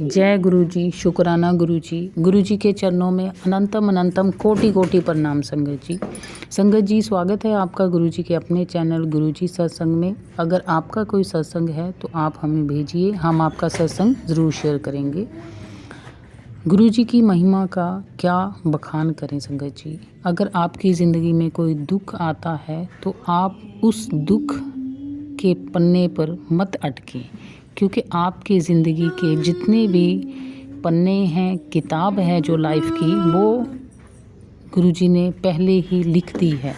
जय गुरु जी, शुक्राना गुरु जी। गुरु जी के चरणों में अनंतम अनंतम कोटि कोटि प्रणाम संगत जी। संगत जी, स्वागत है आपका गुरु जी के अपने चैनल गुरु जी सत्संग में। अगर आपका कोई सत्संग है तो आप हमें भेजिए, हम आपका सत्संग ज़रूर शेयर करेंगे। गुरु जी की महिमा का क्या बखान करें संगत जी। अगर आपकी ज़िंदगी में कोई दुख आता है तो आप उस दुख के पन्ने पर मत अटकें, क्योंकि आपकी ज़िंदगी के जितने भी पन्ने हैं, किताब है जो लाइफ की, वो गुरुजी ने पहले ही लिख दी है।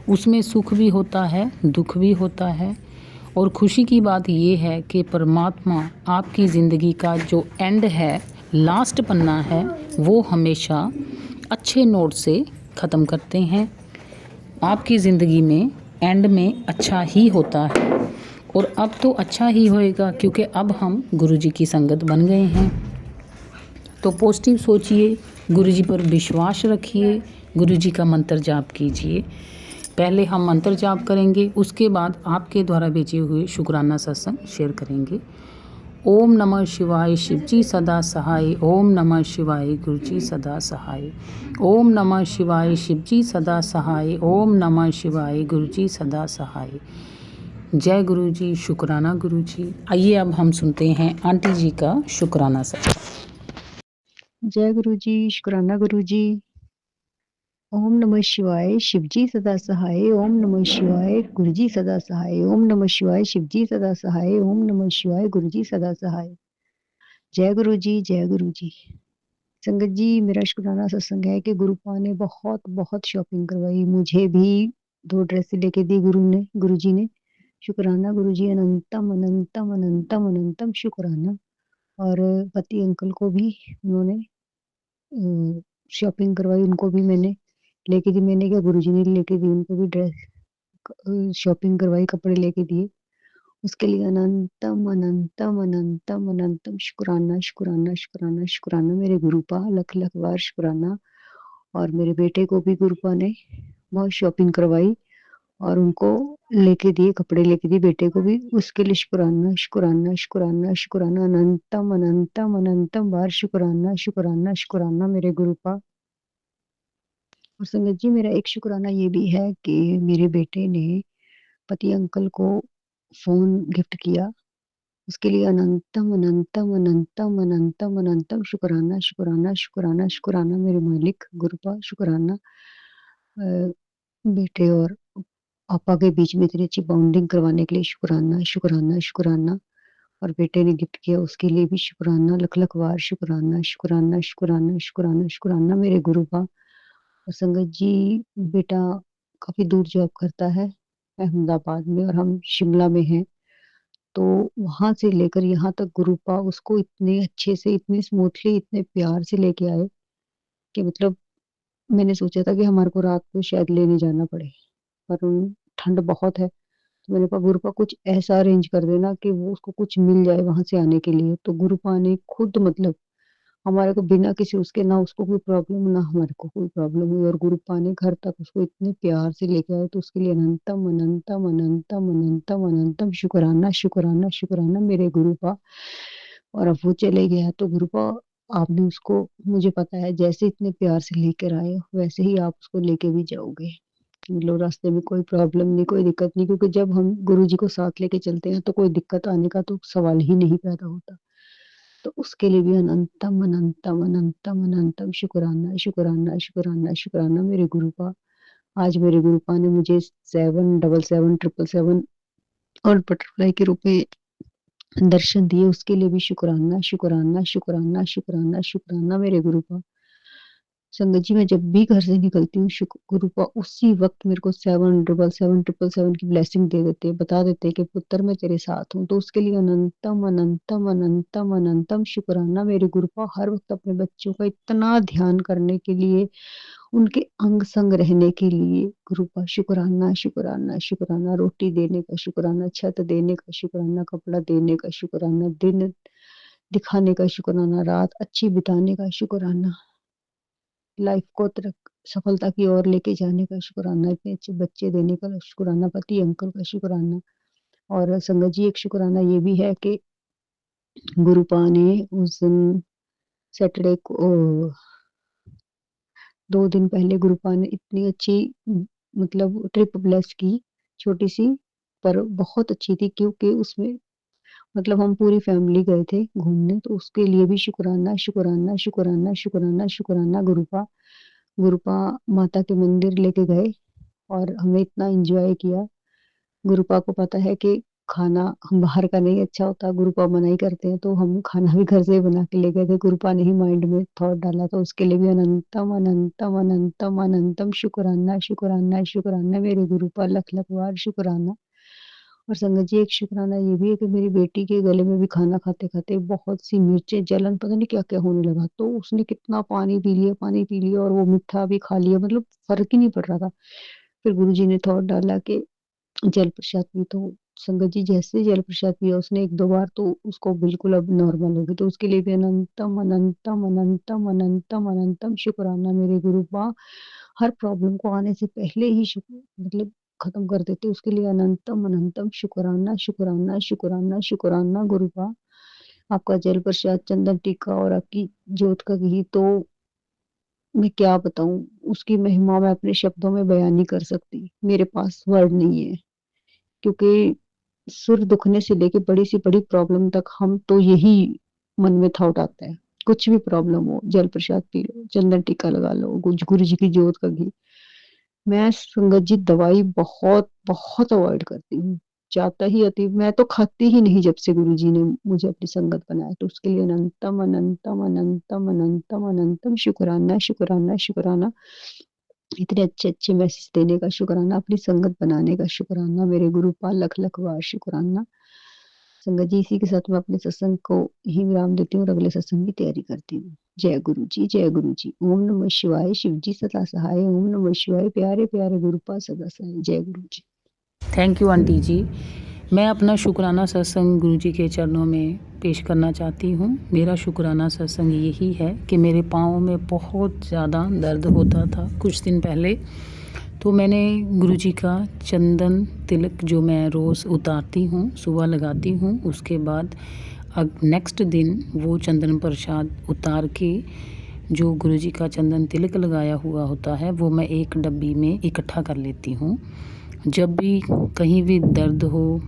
उसमें सुख भी होता है, दुख भी होता है। और खुशी की बात ये है कि परमात्मा आपकी ज़िंदगी का जो एंड है, लास्ट पन्ना है, वो हमेशा अच्छे नोट से ख़त्म करते हैं। आपकी ज़िंदगी में एंड में अच्छा ही होता है, और अब तो अच्छा ही होएगा, क्योंकि अब हम गुरुजी की संगत बन गए हैं। तो पॉजिटिव सोचिए, गुरुजी पर विश्वास रखिए, गुरुजी का मंत्र जाप कीजिए। पहले हम मंत्र जाप करेंगे, उसके बाद आपके द्वारा भेजे हुए शुक्राना सत्संग शेयर करेंगे। ओम नमः शिवाय, शिवजी सदा सहाय। ओम नमः शिवाय, गुरुजी सदा सहाय। ओम नमः शिवाय, शिवजी सदा सहाय। ओम नमः शिवाय, गुरुजी सदा सहाय। जय गुरु जी, शुक्राना गुरु जी। आइए अब हम सुनते हैं आंटी जी का शुक्राना सत्संग। जय गुरु जी, शुक्राना गुरु जी। ओम नमः शिवाय, शिवजी सदा सहाय। ओम नमः शिवाय, गुरुजी सदा सहाय। ओम नमः शिवाय, शिवजी सदा सहाय। ओम नमः शिवाय, गुरुजी सदा सहाय। जय गुरु जी, जय गुरु जी। संगत जी, मेरा शुक्राना सत्संग है कि गुरुपा ने बहुत बहुत शॉपिंग करवाई। मुझे भी 2 ड्रेसें लेके दी गुरु जी ने। शुक्राना गुरु जी, अनंतम अनंतम अनंतम अनंतम शुक्राना। और पति अंकल को भी उन्होंने शॉपिंग करवाई, उनको भी मैंने लेके दी। मैंने क्या, गुरुजी ने लेके दी, उनको भी ड्रेस शॉपिंग करवाई, कपड़े लेके दिए। उसके लिए अनंतम अनंतम अनंतम अनंतम शुक्राना शुक्राना शुक्राना शुक्राना। मेरे गुरुपा लख लख बार शुक्राना। और मेरे बेटे को भी गुरुपा ने बहुत शॉपिंग करवाई और उनको लेके दिए, कपड़े लेके दिए बेटे को भी। उसके लिए शुक्राना शुक्राना शुक्राना शुक्राना, अनंतम अनंतम अनंतम बार शुक्राना शुक्राना शुक्राना मेरे गुरुपा। और संगत जी, मेरा एक शुक्राना ये भी है कि मेरे बेटे ने पति अंकल को फोन गिफ्ट किया। उसके लिए अनंतम अनंतम अनंतम अनंतम अनंतम शुक्राना शुक्राना शुक्राना शुक्राना मेरे मालिक गुरुपा। शुक्राना बेटे और पापा के बीच में इतनी अच्छी बाउंडिंग करवाने के लिए शुक्राना शुक्राना शुक्राना। और बेटे ने गिफ्ट किया, उसके लिए भी शुक्राना, लख लख बार शुक्राना शुक्राना शुक्राना शुक्राना शुक्राना मेरे गुरुपा। और संगत जी, बेटा काफी दूर जॉब करता है, अहमदाबाद में, और हम शिमला में हैं। तो वहां से लेकर यहाँ तक गुरुपा उसको इतने अच्छे से, इतने स्मूथली, इतने प्यार से लेके आए कि मतलब मैंने सोचा था कि हमारे को रात को शायद लेने जाना पड़े, पर ठंड बहुत है। तो मैंने कहा गुरुपा कुछ ऐसा अरेंज कर देना कि वो उसको कुछ मिल जाए वहां से आने के लिए। तो गुरुपा ने खुद मतलब हमारे को बिना किसी उसके, ना उसको कोई प्रॉब्लम ना हमारे को कोई प्रॉब्लम हुई, और गुरुपा ने घर तक उसको इतने प्यार से लेके आए। तो उसके लिए अनंतम अनंतम अनंतम अनंतम अनंतम शुक्राना शुक्राना शुक्राना मेरे गुरुपा। और अब वो चले गया तो गुरुपा, आपने उसको, मुझे पता है जैसे इतने प्यार से लेकर आए वैसे ही आप उसको लेके भी जाओगे। मतलब रास्ते में कोई प्रॉब्लम नहीं, कोई दिक्कत नहीं, क्योंकि जब हम गुरु जी को साथ लेके चलते हैं तो कोई दिक्कत आने का तो सवाल ही नहीं पैदा होता। तो उसके लिए भी अनंतम अनंतम अनंतम अनंतम शुक्राना शुक्राना शुक्राना शुक्राना मेरे गुरुपा। आज मेरे गुरुपा ने मुझे 777 और बटरफ्लाई के रूप में दर्शन दिए, उसके लिए भी शुक्राना शुक्राना शुक्राना शुक्राना शुक्राना मेरे गुरुपा। संगत जी, मैं जब भी घर से निकलती हूँ गुरुपा उसी वक्त मेरे को 777 की ब्लेसिंग दे देते हैं, बता देते हैं कि पुत्र मैं तेरे साथ हूँ। तो उसके लिए अनंतम अनंतम अनंतम अनंतम शुक्राना मेरे गुरुपा। हर वक्त अपने बच्चों का इतना ध्यान करने के लिए, उनके अंग संग रहने के लिए गुरुपा शुक्राना शुक्राना शुक्राना। रोटी देने का शुक्राना, छत देने का शुक्राना, कपड़ा देने का शुक्राना, दिन दिखाने का शुक्राना, रात अच्छी बिताने का शुक्राना, लाइफ को सफलता की ओर लेके जाने का शुक्राना, इतने अच्छे बच्चे देने का शुक्राना, पति अंकल का शुक्राना। और संगत जी, एक शुक्राना ये भी है कि गुरुपा ने उस दिन सैटरडे को 2 दिन पहले गुरुपा ने इतनी अच्छी मतलब ट्रिप ब्लेस की, छोटी-सी पर बहुत अच्छी थी क्योंकि उसमें मतलब हम पूरी फैमिली गए थे घूमने, तो उसके लिए भी शुक्राना, शुक्राना, शुक्राना, शुक्राना, शुक्राना गुरुपा। गुरुपा माता के मंदिर लेके गए और हमने इतना एन्जॉय किया। गुरुपा को पता है कि खाना हम बाहर का नहीं अच्छा होता, गुरुपा मना ही करते हैं, तो हम खाना भी घर से ही बना के ले गए थे। गुरुपा ने ही माइंड में थॉट डाला, तो उसके लिए भी अनंतम, अनंतम, अनंतम, अनंतम शुक्राना, शुक्राना, शुक्राना मेरे गुरुपा लख-लख बार शुक्राना। और संगत जी एक शुक्राना ये भी है कि मेरी बेटी के गले में भी खाना खाते-खाते बहुत-सी मिर्चें, जलन पता नहीं क्या-क्या होने लगा, तो उसने कितना पानी पी लिया और वो मीठा भी खा लिया, मतलब फ़र्क ही नहीं पड़ रहा था। फिर गुरुजी ने थॉट डाला कि जल प्रसाद पी, तो संगत जी जैसे ही जल प्रसाद पिया उसने 1-2 बार, तो उसको बिल्कुल अब नॉर्मल हो गई। तो उसके लिए भी अनंतम, अनंतम, अनंतम, अनंतम, अनंतम शुक्राना मेरे गुरुपा। हर प्रॉब्लम को आने से पहले ही मतलब खत्म कर देते। उसके लिए अनंतम, अनंतम शुक्राना, शुक्राना, शुक्राना, शुक्राना गुरुपा। आपका जल प्रसाद, चंदन टीका और आपकी जोत का घी तो मैं क्या बताऊँ, उसकी महिमा मैं अपने शब्दों में बयान नहीं कर सकती। मेरे पास वर्ड नहीं है। क्योंकि सिर दुखने से लेके बड़ी से बड़ी प्रॉब्लम तक हम तो यही मन में थॉट आता है। कुछ भी प्रॉब्लम हो, जल प्रसाद पी लो, चंदन टीका लगा लो, गुरु जी की जोत का घी। मैं संगत जी दवाई बहुत बहुत अवॉइड करती हूँ। जाता ही अति, मैं तो खाती ही नहीं जब से गुरु जी ने मुझे अपनी संगत बनाया, तो उसके लिए अनंतम, अनंतम, अनंतम, अनंतम, अनंतम शुक्राना, शुक्राना, शुक्राना। इतने अच्छे-अच्छे मैसेज देने का शुक्राना, अपनी संगत बनाने का शुक्राना, मेरे गुरुपाल लख-लख बार शुक्राना। संगत जी इसी के साथ मैं अपने सत्संग को यहीं विराम देती हूँ और अगले सत्संग की तैयारी करती हूँ। जय गुरु जी, जय गुरु जी। ओम नमः शिवाय, शिव जी सदा सहाय। ओम नमः शिवाय, प्यारे-प्यारे गुरुपाल सदा सहाय। जय गुरु जी। थैंक यू आंटी जी। मैं अपना शुक्राना सत्संग गुरु जी के चरणों में पेश करना चाहती हूँ। मेरा शुक्राना सत्संग यही है कि मेरे पाँव में बहुत ज़्यादा दर्द होता था कुछ दिन पहले, तो मैंने गुरु जी का चंदन तिलक जो मैं रोज़ उतारती हूँ, सुबह लगाती हूँ, उसके बाद नेक्स्ट दिन वो चंदन प्रसाद उतार के जो गुरु जी का चंदन तिलक लगाया हुआ होता है वो मैं एक डब्बी में इकट्ठा कर लेती हूँ। जब भी कहीं भी दर्द हो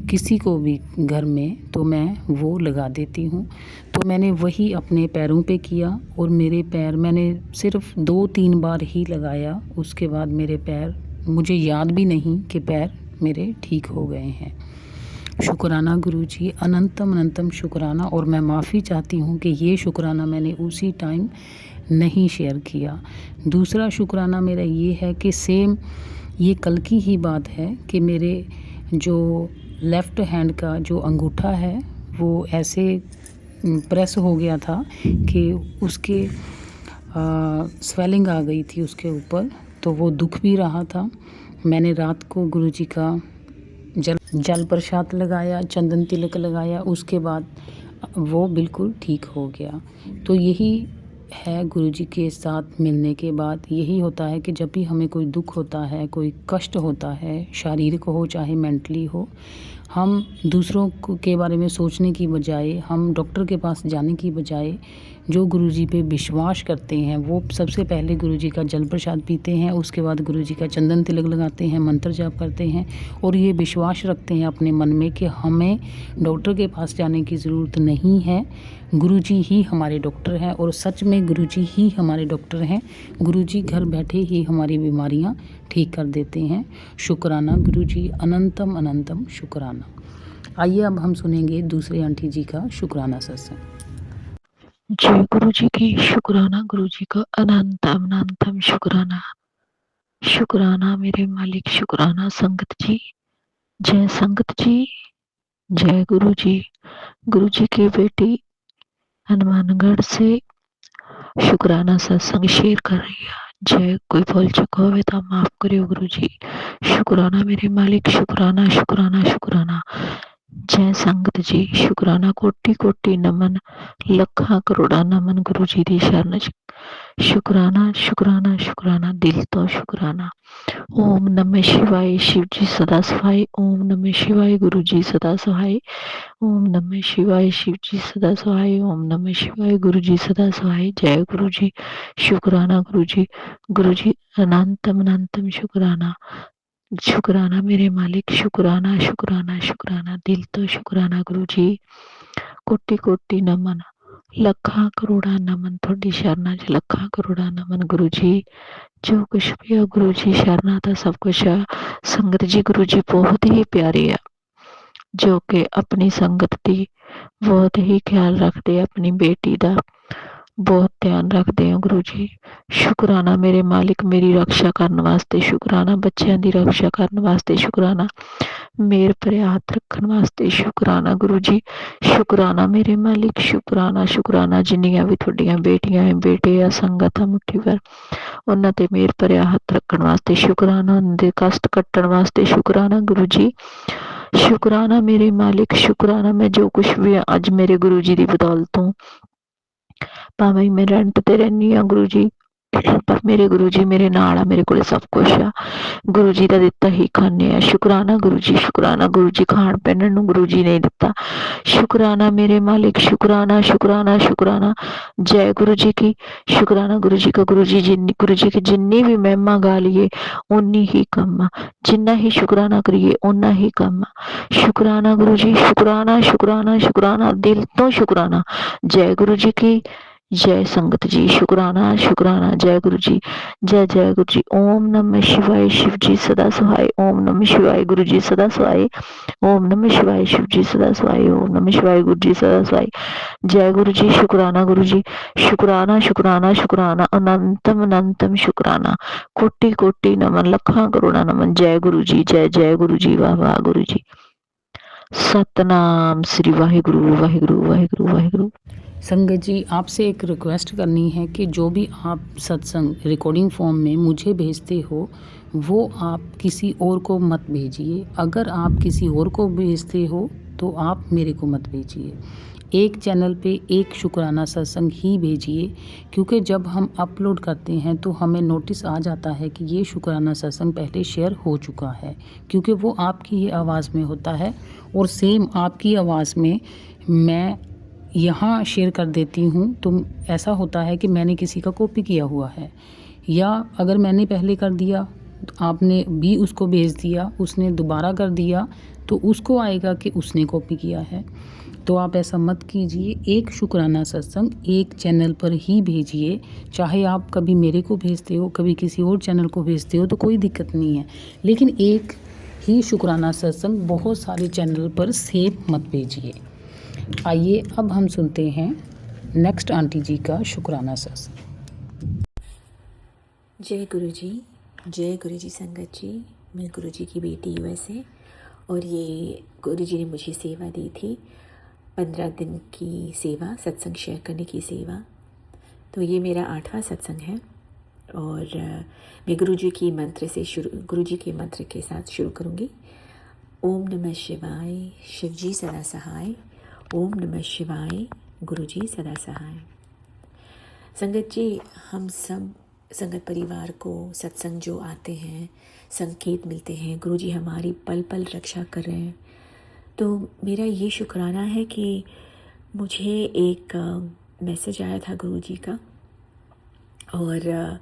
किसी को भी घर में, तो मैं वो लगा देती हूँ। तो मैंने वही अपने पैरों पे किया और मेरे पैर मैंने सिर्फ 2-3 बार ही लगाया, उसके बाद मेरे पैर, मुझे याद भी नहीं कि पैर मेरे ठीक हो गए हैं। शुक्राना गुरु जी, अनंतम अनंतम शुक्राना। और मैं माफ़ी चाहती हूँ कि ये शुक्राना मैंने उसी टाइम नहीं शेयर किया। दूसरा शुक्राना मेरा ये है कि सेम ये कल की ही बात है कि मेरे जो लेफ़्ट हैंड का जो अंगूठा है वो ऐसे प्रेस हो गया था कि उसके स्वेलिंग आ गई थी उसके ऊपर, तो वो दुख भी रहा था। मैंने रात को गुरु जी का जल प्रसाद लगाया, चंदन तिलक लगाया, उसके बाद वो बिल्कुल ठीक हो गया। तो यही है गुरु जी के साथ मिलने के बाद, यही होता है कि जब भी हमें कोई दुख होता है, कोई कष्ट होता है, शारीरिक हो चाहे मेंटली हो, हम दूसरों के बारे में सोचने की बजाय, हम डॉक्टर के पास जाने की बजाय जो गुरु जी पे विश्वास करते हैं वो सबसे पहले गुरु जी का जल प्रसाद पीते हैं, उसके बाद गुरु जी का चंदन तिलक लगाते हैं, मंत्र जाप करते हैं और ये विश्वास रखते हैं अपने मन में कि हमें डॉक्टर के पास जाने की ज़रूरत नहीं है, गुरु जी ही हमारे डॉक्टर हैं। और सच में गुरु जी ही हमारे डॉक्टर हैं। गुरु जी घर बैठे ही हमारी बीमारियां ठीक कर देते हैं। शुक्राना गुरु जी, अनंतम अनंतम शुक्राना। आइए अब हम सुनेंगे दूसरे आंटी जी का शुक्राना सत्संग। जय गुरु जी की। शुक्राना गुरु जी का, अनंतम अनंतम शुक्राना। शुक्राना मेरे मालिक, शुक्राना संगत जी। जय संगत जी, जय गुरु जी। गुरु जी की बेटी हनुमानगढ़ से शुक्राना सत्संग शेयर कर रही है। जय, कोई बोल चुका हो तो माफ करियो गुरु जी। शुक्राना मेरे मालिक, शुक्राना शुक्राना शुक्राना। जय संगत जी, शुकराना कोटि कोटि नमन, लखां करोड़ां नमन गुरु जी दी शरण च। शुकराना शुकराना शुकराना, दिल तो शुकराना। ओम नमः शिवाय, शिव जी सदा सहाय। ओम नमः शिवाय, गुरु जी सदा सहाय। ओम नमः शिवाय, शिव जी सदा सहाय। ओम नमः शिवाय, गुरु जी सदा सहाय। जय गुरु जी, शुकराना गुरु जी। गुरु जी अनंतम अनंतम शुकराना। शुकराना मेरे मालिक, शुकराना शुकराना शुकराना, दिल तो शुकराना गुरु जी। कोटि कोटि नमन, लखां करोड़ां नमन थोड़ी शरणा च, लखां करोड़ां नमन गुरु जी। जो कुछ भी है गुरु जी शरणा तो सब कुछ है। संगत जी गुरु जी बहुत ही प्यारे है, जो कि अपनी संगत की बहुत ही ख्याल रखते हैं, अपनी बेटी का बहुत ध्यान रखते हैं गुरु जी। शुकराना मेरे मालिक, मेरी रक्षा करने वास्ते शुकराना, बच्चों की रक्षा करने वास्ते शुकराना, मेरे पर हाथ रखने वास्ते शुकराना गुरु जी। शुकराना मेरे मालिक, शुकराना शुकराना, जिन्नियां भी थोड़ियां बेटियां है बेटे है संगत है मुट्ठी भर, उन्हां ते मेरे पर हाथ रखने वास्ते शुकराना, उनके कष्ट कट्टण वास्ते शुकराना गुरु जी। शुकराना मेरे मालिक, शुकराना मैं जो कुछ भी अज मेरे गुरु जी की बदौलत हूँ, भावें मैं रेंट ते रहनी हाँ गुरु जी, पर मेरे गुरु जी मेरे नाल आ, मेरे कोल सब कुछ आ, गुरु जी का दिता ही खाने आ। शुकराना गुरु जी, शुकराना गुरु जी, खाण पहनण नूं गुरु जी ने दिता। शुकराना मेरे मालिक, शुकराना शुकराना शुकराना, जय गुरु जी की। शुकराना गुरु जी का। गुरु जी गुरु जी की जिन्नी भी महिमा गा लीए उन्नी ही कम आ, जिन्ना ही शुकराना करिए उन्ना ही कम आ। शुकराना गुरु जी, शुकराना शुकराना शुकराना, दिल तो शुकराना। जय गुरु जी की, जय संगत जी, शुकराना शुकराना, जय गुरु जी, जय जय गुरु जी। ओम नमः शिवाय, शिव जी सदा सहाय। ओम नमः शिवाय, गुरु जी सदा सहाय। ओम नमः शिवाय, शिव जी सदा सहाय। ओम नमः शिवाय, गुरु जी सदा सहाय। जय गुरु जी, शुकराना गुरु जी, शुकराना शुकराना शुकराना, अनंतम अनंतम शुकराना, कोटि कोटि नमन, लखां करोड़ा नमन। जय गुरु जी, जय जय गुरु जी, वाह वाह गुरु जी। सतनाम श्री वाहिगुरु वाहिगुरु वाहिगुरु वाहिगुरु। संगत जी, आपसे एक रिक्वेस्ट करनी है कि जो भी आप सत्संग रिकॉर्डिंग फॉर्म में मुझे भेजते हो वो आप किसी और को मत भेजिए। अगर आप किसी और को भेजते हो तो आप मेरे को मत भेजिए। एक चैनल पे एक शुक्राना सत्संग ही भेजिए, क्योंकि जब हम अपलोड करते हैं तो हमें नोटिस आ जाता है कि ये शुक्राना सत्संग पहले शेयर हो चुका है, क्योंकि वो आपकी ही आवाज़ में होता है और सेम आपकी आवाज़ में मैं यहाँ शेयर कर देती हूँ तो ऐसा होता है कि मैंने किसी का कॉपी किया हुआ है, या अगर मैंने पहले कर दिया तो आपने भी उसको भेज दिया, उसने दोबारा कर दिया तो उसको आएगा कि उसने कॉपी किया है। तो आप ऐसा मत कीजिए। एक शुक्राना सत्संग एक चैनल पर ही भेजिए, चाहे आप कभी मेरे को भेजते हो कभी किसी और चैनल को भेजते हो तो कोई दिक्कत नहीं है, लेकिन एक ही शुक्राना सत्संग बहुत सारे चैनल पर सेम मत भेजिए। आइए अब हम सुनते हैं नेक्स्ट आंटी जी का शुक्राना सत्संग। जय गुरु जी, जय गुरु जी संगत जी। मैं गुरु जी की बेटी हूँ वैसे, और ये गुरु जी ने मुझे सेवा दी थी 15 दिन की सेवा, सत्संग शेयर करने की सेवा। तो ये मेरा 8वां सत्संग है और मैं गुरु जी की मंत्र से गुरु जी के मंत्र के साथ शुरू करूँगी। ओम नमः शिवाय, शिव जी सदा सहाय। ओम नमः शिवाय, गुरु जी सदा सहाय। संगत जी, हम सब संगत परिवार को सत्संग जो आते हैं, संकेत मिलते हैं, गुरु जी हमारी पल पल रक्षा कर रहे हैं। तो मेरा ये शुक्राना है कि मुझे एक मैसेज आया था गुरु जी का, और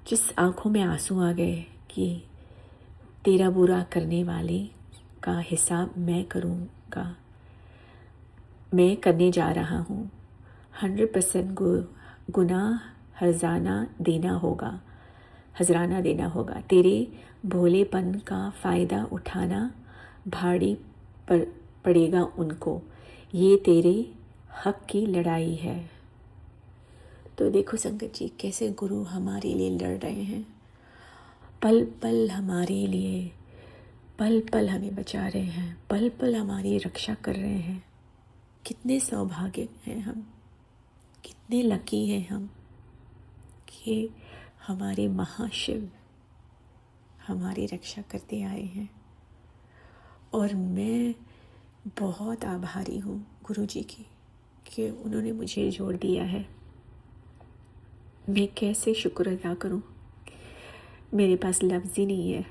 जिस आँखों में आंसू आ गए कि तेरा बुरा करने वाले का हिसाब मैं करूँगा, मैं करने जा रहा हूँ। 100% गुनाह हर्जाना देना होगा, हजराना देना होगा। तेरे भोलेपन का फ़ायदा उठाना भारी पड़ेगा उनको, ये तेरे हक की लड़ाई है। तो देखो संगत जी, कैसे गुरु हमारे लिए लड़ रहे हैं, पल पल हमारे लिए, पल पल हमें बचा रहे हैं, पल पल हमारी रक्षा कर रहे हैं। कितने सौभाग्य हैं हम, कितने लकी हैं हम कि हमारे महाशिव हमारी रक्षा करते आए हैं। और मैं बहुत आभारी हूँ गुरुजी की कि उन्होंने मुझे जोड़ दिया है। मैं कैसे शुक्र अदा करूँ, मेरे पास लफ्ज़ ही नहीं है।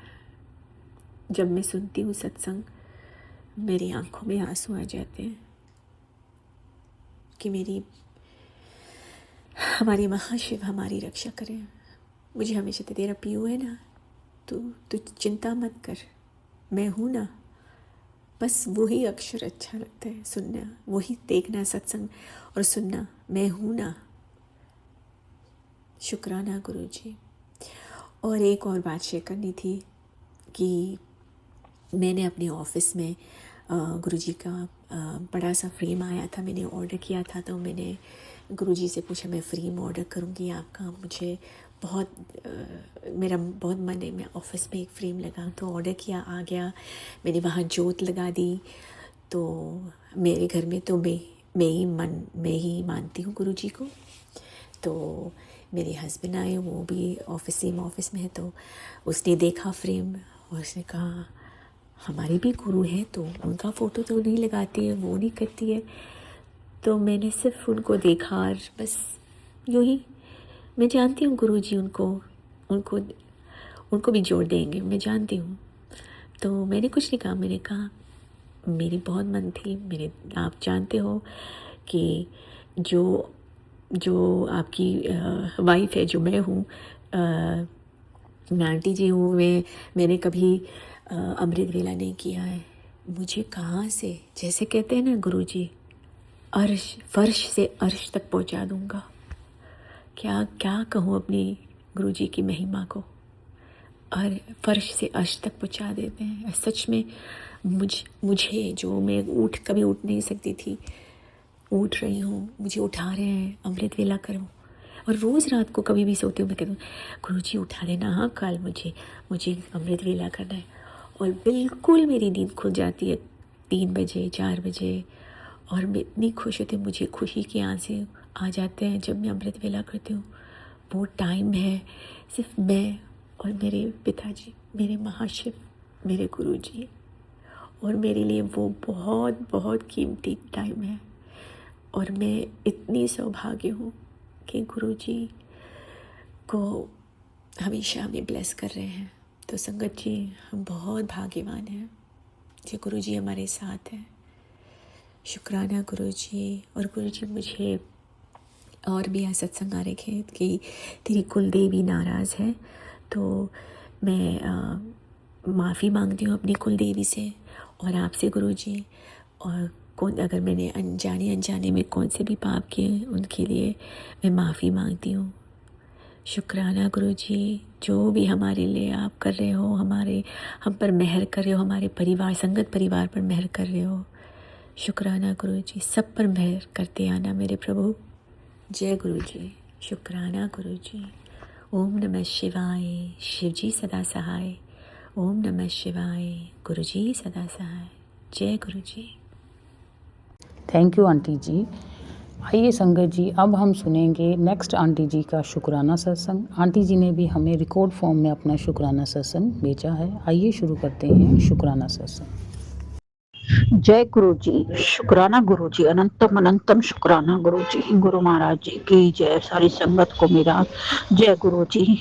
जब मैं सुनती हूँ सत्संग, मेरी आंखों में आंसू आ जाते हैं कि हमारी महाशिव हमारी रक्षा करें। मुझे हमेशा तो तेरा पीयू है ना, तू चिंता मत कर, मैं हूँ ना। बस वही अक्षर अच्छा लगता है सुनना, वही देखना सत्संग और सुनना, मैं हूँ ना। शुक्राना गुरुजी। और एक और बात शेयर करनी थी कि मैंने अपने ऑफिस में गुरुजी का बड़ा सा फ्रेम आया था, मैंने ऑर्डर किया था। तो मैंने गुरुजी से पूछा मैं फ्रेम ऑर्डर करूँगी आपका, मुझे मेरा बहुत मन है, मैं ऑफिस में एक फ्रेम लगा। तो ऑर्डर किया, आ गया, मैंने वहाँ जोत लगा दी। तो मेरे घर में तो मैं ही मानती हूँ गुरुजी को। तो मेरे हस्बैंड आए, वो भी सेम ऑफिस में है। तो उसने देखा फ्रेम और उसने कहा हमारी भी गुरु है, तो उनका फ़ोटो तो नहीं लगाती है, वो नहीं करती है। तो मैंने सिर्फ उनको देखा और बस यूँ ही, मैं जानती हूँ गुरुजी उनको भी जोड़ देंगे, मैं जानती हूँ। तो मैंने कुछ नहीं कहा, मैंने कहा मेरी बहुत मन थी, आप जानते हो कि जो आपकी वाइफ है, जो मैं हूँ, मैं आंटी जी हूँ, मैंने कभी अमृत वेला नहीं किया है। मुझे कहाँ से, जैसे कहते हैं ना गुरुजी, फर्श से अर्श तक पहुँचा दूँगा। क्या कहूँ अपनी गुरुजी की महिमा को। और फर्श से अर्श तक पहुँचा देते हैं। सच में मुझे जो मैं कभी उठ नहीं सकती थी, उठ रही हूँ, मुझे उठा रहे हैं, अमृत वेला करो। और रोज़ रात को कभी भी सोती हूँ, मैं कहती हूँ गुरुजी उठा देना, हाँ कल मुझे अमृत वेला करना है। और बिल्कुल मेरी नींद खुल जाती है 3 बजे 4 बजे, और मैं इतनी खुश होती हूँ, मुझे खुशी के आंसू आ जाते हैं जब मैं अमृत वेला करती हूँ। वो टाइम है सिर्फ मैं और मेरे पिताजी, मेरे महाशिव, मेरे गुरुजी, और मेरे लिए वो बहुत बहुत कीमती टाइम है। और मैं इतनी सौभाग्य हूँ कि गुरुजी को हमेशा हमें ब्लेस कर रहे हैं। तो संगत जी, हम बहुत भाग्यवान हैं जो गुरुजी हमारे साथ हैं। शुक्राना गुरुजी। और गुरुजी मुझे और भी यहाँ सत्संग आ रखे हैं कि तेरी कुल देवी नाराज़ है। तो मैं माफ़ी मांगती हूँ अपनी कुल देवी से और आपसे गुरुजी। और अगर मैंने अनजाने में कौन से भी पाप किए, उनके लिए मैं माफ़ी मांगती हूँ। शुक्राना गुरुजी, जो भी हमारे लिए आप कर रहे हो, हम पर मेहर कर रहे हो, हमारे संगत परिवार पर मेहर कर रहे हो। शुक्राना गुरुजी, सब पर मेहर करते आना मेरे प्रभु। जय गुरुजी। शुक्राना गुरुजी। ओम नमः शिवाय। शिवजी सदा सहाय। ओम नमः शिवाय। गुरुजी सदा सहाय। जय गुरुजी। थैंक यू आंटी जी। आइए संगत जी, अब हम सुनेंगे नेक्स्ट आंटी जी का शुक्राना सत्संग। आंटी जी ने भी हमें रिकॉर्ड फॉर्म में अपना शुक्राना सत्संग भेजा है। आइए शुरू करते हैं शुक्राना सत्संग। जय गुरु जी। शुक्राना गुरु जी, अनंतम अनंतम शुक्राना गुरु जी। गुरु महाराज जी की जय। सारी संगत को मेरा जय गुरु जी।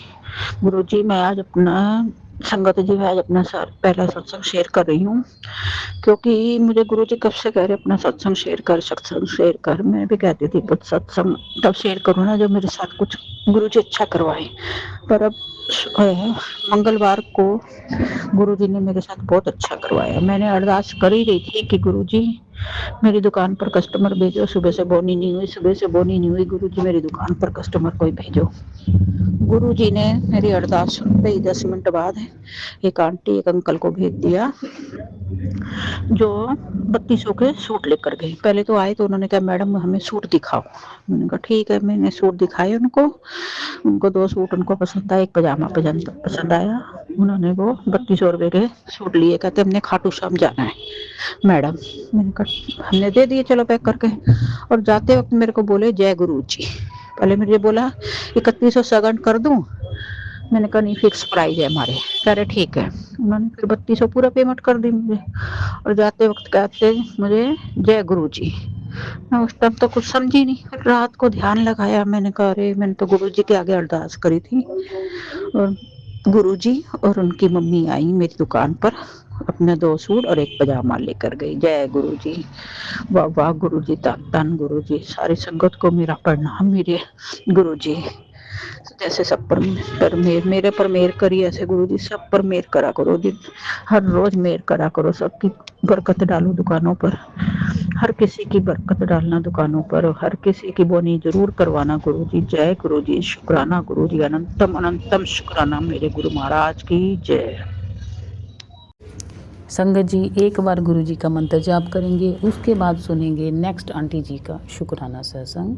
गुरु जी, मैं आज अपना पहला सत्संग शेयर कर रही हूँ, क्योंकि मुझे गुरु जी कब से कह रहे अपना सत्संग शेयर कर। मैं भी कहती थी कुछ सत्संग तब शेयर करूँ ना जब मेरे साथ कुछ गुरु जी अच्छा करवाए। पर अब मंगलवार को गुरु जी ने मेरे साथ बहुत अच्छा करवाया। मैंने अरदास कर ही रही थी कि गुरु जी मेरी दुकान पर कस्टमर भेजो। सुबह से बोनी नहीं हुई। गुरु जी मेरी दुकान पर कस्टमर कोई भेजो। गुरु जी ने मेरी अरदास सुनते ही 10 मिनट बाद एक आंटी एक अंकल को भेज दिया जो 3200 के सूट लेकर गए। पहले तो आए तो उन्होंने कहा मैडम हमें सूट दिखाओ। मैंने कहा ठीक है। मैंने सूट दिखाए उनको 2 सूट उनको पसंद आए, एक पजामा पसंद आया। उन्होंने वो 3200 रुपये के सूट लिए। कहते हमने खाटू श्याम जाना है मैडम। मैंने कहा हमने दे दिए, चलो पैक करके। और जाते वक्त मेरे को बोले जय गुरु जी। पहले मुझे बोला 3100 सगन कर दूं, मैंने कहा नहीं फिक्स प्राइस है हमारे। कह रहे ठीक है। उन्होंने फिर 3200 पूरा पेमेंट कर दी मुझे, और जाते वक्त कहते मुझे जय गुरु जी। मैं उस टाइम तो कुछ समझी नहीं, फिर रात को ध्यान लगाया, मैंने कहा अरे मैंने तो गुरु जी के आगे अरदास करी थी। और गुरु जी और उनकी मम्मी आई मेरी दुकान पर, अपने 2 सूट और 1 पजामा लेकर गई। जय गुरु जी, वाह वाह गुरु जी, धन धन गुरु जी। सारी संगत को मेरा प्रणाम मेरे गुरु जी। जैसे सब पर मेरे पर मेहर करी, ऐसे गुरु जी सब पर मेहर करा करो जी। हर रोज मेहर करा करो, सबकी बरकत डालो दुकानों पर, हर किसी की बरकत डालना दुकानों पर, हर किसी की बोनी जरूर करवाना गुरु जी। जय गुरु जी, शुक्राना गुरु जी, अनंतम अनंतम शुक्राना मेरे गुरु महाराज की जय। संगत जी एक बार गुरु जी का मंत्र जाप करेंगे, उसके बाद सुनेंगे नेक्स्ट आंटी जी का शुक्राना सत्संग।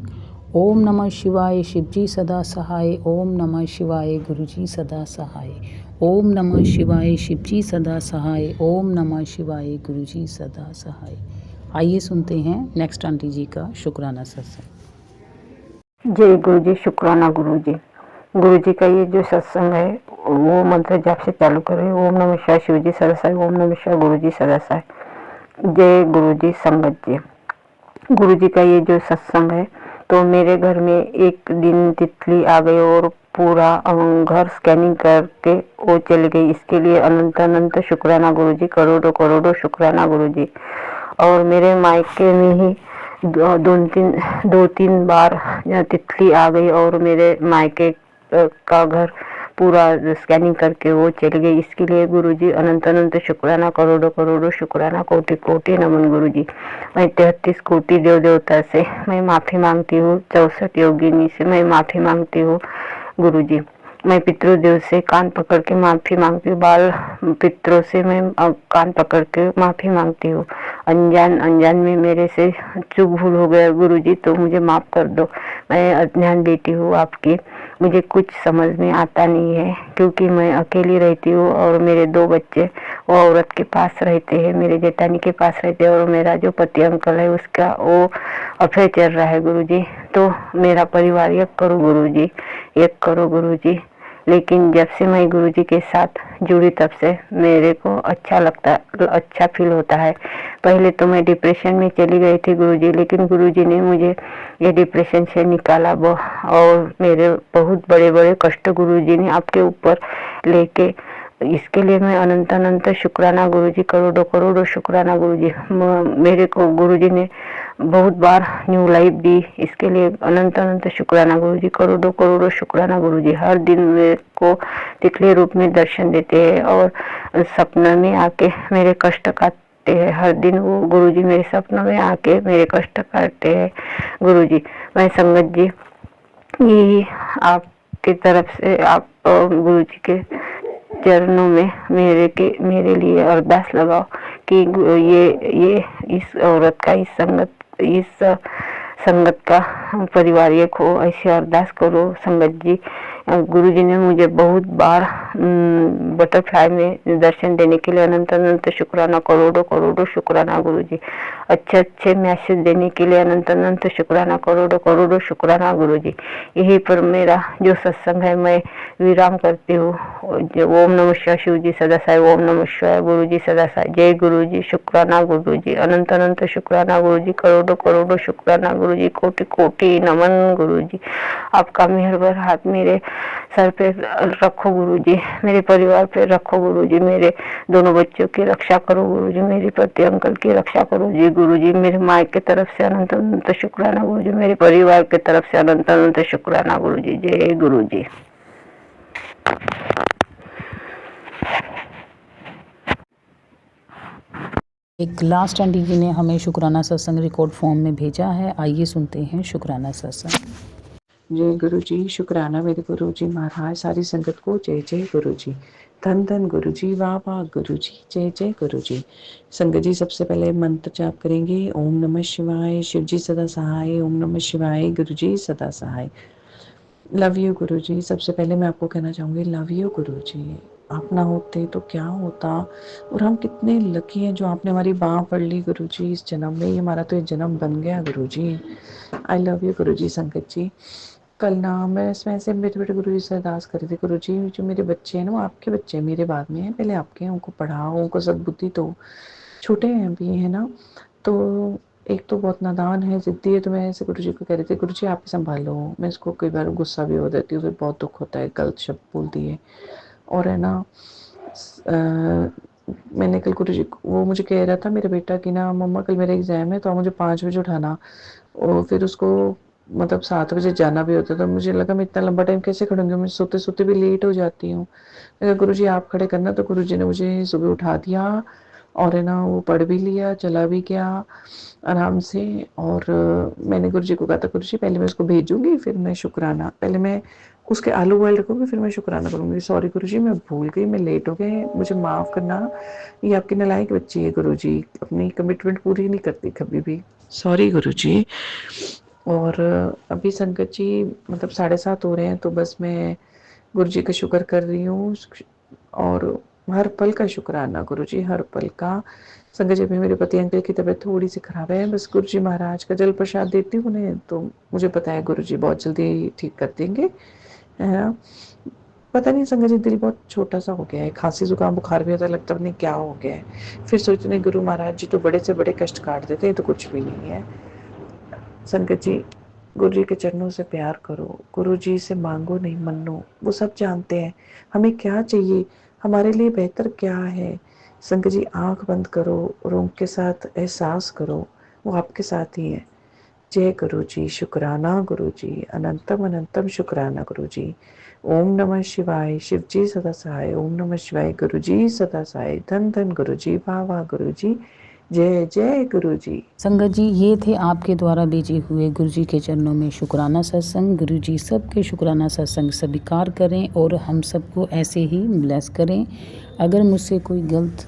ओम नमः शिवाय, शिव जी सदा सहाय। ओम नमः शिवाय, गुरु जी सदा सहाय। ओम नमः शिवाय, शिव जी सदा सहाय। ओम नमः शिवाय, गुरु जी सदा सहाय। आइए सुनते हैं नेक्स्ट आंटी जी का शुक्राना सत्संग। जय गुरु जी, शुक्राना गुरु जी। गुरु जी का ये जो सत्संग है वो मंत्र जाप से चालू करें। ओम नमः शिवाय, शिव जी सदा सहाय। ओम नमः शिवाय, गुरु जी सदा सहाय। जय गुरु जी। संगत जी, गुरु जी का ये जो सत्संग है, तो मेरे घर में एक दिन तितली आ गई और पूरा घर स्कैनिंग करके वो चली गई। इसके लिए अनंत अनंत शुक्राना गुरु जी, करोड़ों करोड़ों शुक्राना गुरु जी। और मेरे मायके में ही दो तीन बार तितली आ गई और मेरे मायके का घर पूरा स्कैनिंग करके वो चली गई। इसके लिए गुरुजी अनंत अनंत शुक्राना, करोड़ों करोड़ों शुक्राना, कोटि कोटि नमन गुरुजी। मैं 33 कोटि देव देवता से मैं माफ़ी मांगती हूँ, 64 योगिनी से मैं माफ़ी मांगती हूँ गुरुजी। मैं पितृदेव से कान पकड़ के माफ़ी मांगती हूँ, बाल पितरों से मैं कान पकड़ के माफ़ी मांगती हूँ। अनजान में मेरे से चूक भूल हो गया गुरुजी, तो मुझे माफ़ कर दो। मैं अज्ञान बेटी हूँ आपकी, मुझे कुछ समझ में आता नहीं है, क्योंकि मैं अकेली रहती हूँ और मेरे 2 बच्चे वो औरत के पास रहते हैं, मेरे जेठानी के पास रहते हैं, और मेरा जो पति अंकल है उसका वो अफेयर चल रहा है गुरुजी। तो मेरा परिवार एक करो गुरुजी, एक करो गुरुजी। लेकिन जब से मैं गुरुजी के साथ जुड़ी तब से मेरे को अच्छा लगता, अच्छा फील होता है। पहले तो मैं डिप्रेशन में चली गई थी गुरुजी, लेकिन गुरुजी ने मुझे ये डिप्रेशन से निकाला और मेरे बहुत बड़े बड़े कष्ट गुरुजी ने आपके ऊपर लेके, इसके लिए मैं अनंत अनंत शुक्राना गुरुजी, करोड़ों करोड़ों शुक्राना गुरुजी। मेरे को गुरुजी ने बहुत बार न्यू लाइफ दी, इसके लिए अनंत अनंत शुक्राना गुरुजी, करोड़ों करोड़ों शुक्राना गुरुजी। हर दिन मेरे को तितली रूप में दर्शन देते हैं और सपने में आके मेरे कष्ट काटते हैं। हर दिन वो गुरुजी मेरे सपनों में आके मेरे कष्ट काटते हैं गुरुजी। मैं संगत जी ये आपकी तरफ से आप गुरुजी के चरणों में मेरे लिए अरदास लगाओ कि ये इस औरत का, इस संगत का परिवार एक हो, ऐसी अरदास करो संगत जी। गुरुजी ने मुझे बहुत बार बटरफ्लाई में दर्शन देने के लिए अनंत अनंत शुक्राना, करोड़ों करोड़ों शुक्राना गुरुजी। अच्छे अच्छे मैसेज देने के लिए अनंत अनंत शुक्राना, करोड़ों करोड़ों शुक्राना गुरुजी। यही पर मेरा जो सत्संग है मैं विराम करती हूँ। ओम नमः शिवाय, शिव जी सदा सहाय। ओम नमः शिवाय, गुरु जी सदा सहाय। जय गुरु जी, शुक्राना गुरु जी, अनंत अनंत शुक्राना गुरु जी, करोड़ों करोड़ों शुक्राना गुरु जी, कोटि कोटि नमन गुरु जी। आपका मेहरबान हाथ मेरे सर पे रखो गुरु जी, मेरे परिवार पे रखो गुरु जी, मेरे दोनों बच्चों की रक्षा करो गुरु जी, मेरी पति अंकल की रक्षा करो जी गुरु जी। मेरे माँ की तरफ से अनंत अनंत शुक्राना गुरु जी, मेरे परिवार की तरफ से अनंत अनंत शुक्राना गुरु जी। जय गुरु जी। एक लास्ट आंटी जी ने हमें शुक्राना सत्संग रिकॉर्ड फॉर्म में भेजा है, आइए सुनते हैं शुक्राना सत्संग। जय गुरु जी, शुक्राना मेरे गुरु जी महाराज, सारी संगत को जय जय गुरु जी। धन धन गुरु जी, वाह वाह गुरु जी, जय जय गुरु जी। संगत जी सबसे पहले मंत्र जाप करेंगे। ओम नमः शिवाय, शिव जी सदा सहाय। ओम नमः शिवाय, गुरु जी सदा सहाय। लव यू गुरु जी। सबसे पहले मैं आपको कहना चाहूँगी लव यू गुरु जी। आप ना होते तो क्या होता, और हम कितने लकी हैं जो आपने हमारी बाँह पकड़ ली गुरु जी इस जन्म में। ये हमारा तो ये जन्म बन गया गुरु जी। आई लव यू गुरु जी। संगत जी कल ना मैं इसमें से मेरे बेटे गुरु जी से अरदास कर रही थी, गुरु जी जो मेरे बच्चे हैं ना वो आपके बच्चे हैं, मेरे बाद में हैं, पहले आपके हैं, उनको पढ़ाओ, उनको सद्बुद्धि दो, छोटे हैं अभी है ना। तो एक तो बहुत नादान है, ज़िद्दी है, तो मैं ऐसे गुरु जी को कह रही थी, गुरु जी आप ही संभालो। मैं इसको कई बार गुस्सा भी हो जाती हूँ, फिर बहुत दुख होता है, गलत शब्द बोल दिए। और है ना मैंने कल गुरु जी को, वो मुझे कह रहा था मेरा बेटा कि ना मम्मा कल मेरा एग्ज़ाम है तो आप मुझे 5 बजे उठाना, और फिर उसको मतलब 7 बजे जाना भी होता है। तो मुझे लगा मैं इतना लंबा टाइम कैसे खड़ूंगी, मैं सोते सोते भी लेट हो जाती हूँ। मैं कहा गुरु जी आप खड़े करना, तो गुरु जी ने मुझे सुबह उठा दिया और है ना वो पढ़ भी लिया, चला भी गया आराम से। और मैंने गुरु जी को कहा था गुरु जी पहले मैं उसको भेजूंगी, फिर मैं शुक्राना, पहले मैं उसके आलू बॉयल रखूंगी, फिर मैं शुक्राना करूंगी। सॉरी गुरु जी मैं भूल गई, मैं लेट हो गई, मुझे माफ़ करना, ये आपकी नालायक बच्ची है गुरु जी, अपनी कमिटमेंट पूरी नहीं करती कभी भी, सॉरी गुरु जी। और अभी संगत जी मतलब 7:30 हो रहे हैं, तो बस मैं गुरु जी का शुक्र कर रही हूँ, और हर पल का शुक्राना गुरु जी, हर पल का। संगत जी अभी मेरे पति अंकल की तबीयत थोड़ी सी खराब है, बस गुरु जी महाराज का जल प्रसाद देती हूँ उन्हें, तो मुझे पता है गुरु जी बहुत जल्दी ठीक कर देंगे, है ना। पता नहीं संगत जी दिल बहुत छोटा सा हो गया है, खांसी जुकाम बुखार भी होता है, लगता नहीं क्या हो गया है। फिर सोचने गुरु महाराज जी तो बड़े से बड़े कष्ट काट देते हैं, तो कुछ भी नहीं है। संगत जी गुरु जी के चरणों से प्यार करो, गुरु जी से मांगो नहीं मन्नो, वो सब जानते हैं हमें क्या चाहिए, हमारे लिए बेहतर क्या है। संगत जी आंख बंद करो और उनके साथ एहसास करो वो आपके साथ ही है। जय गुरु जी, शुक्राना गुरु जी, अनंतम अनंतम शुक्राना गुरु जी। ओम नमः शिवाय, शिव जी सदा सहाय, ओम नमः शिवाय, गुरु जी सदा सहाय, धन धन गुरु जी, वाह वाह गुरु जी, जय जय गुरु जी। संगत जी ये थे आपके द्वारा भेजे हुए गुरु जी के चरणों में शुक्राना सत्संग। गुरु जी सबके शुक्राना सत्संग स्वीकार करें और हम सबको ऐसे ही ब्लेस करें। अगर मुझसे कोई गलत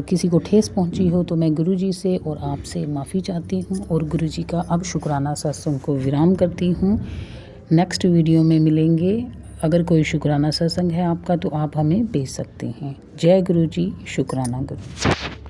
किसी को ठेस पहुंची हो तो मैं गुरु जी से और आपसे माफ़ी चाहती हूं, और गुरु जी का अब शुक्राना सत्संग को विराम करती हूं। नेक्स्ट वीडियो में मिलेंगे। अगर कोई शुक्राना सत्संग है आपका तो आप हमें भेज सकते हैं। जय गुरु जी, शुक्राना गुरु।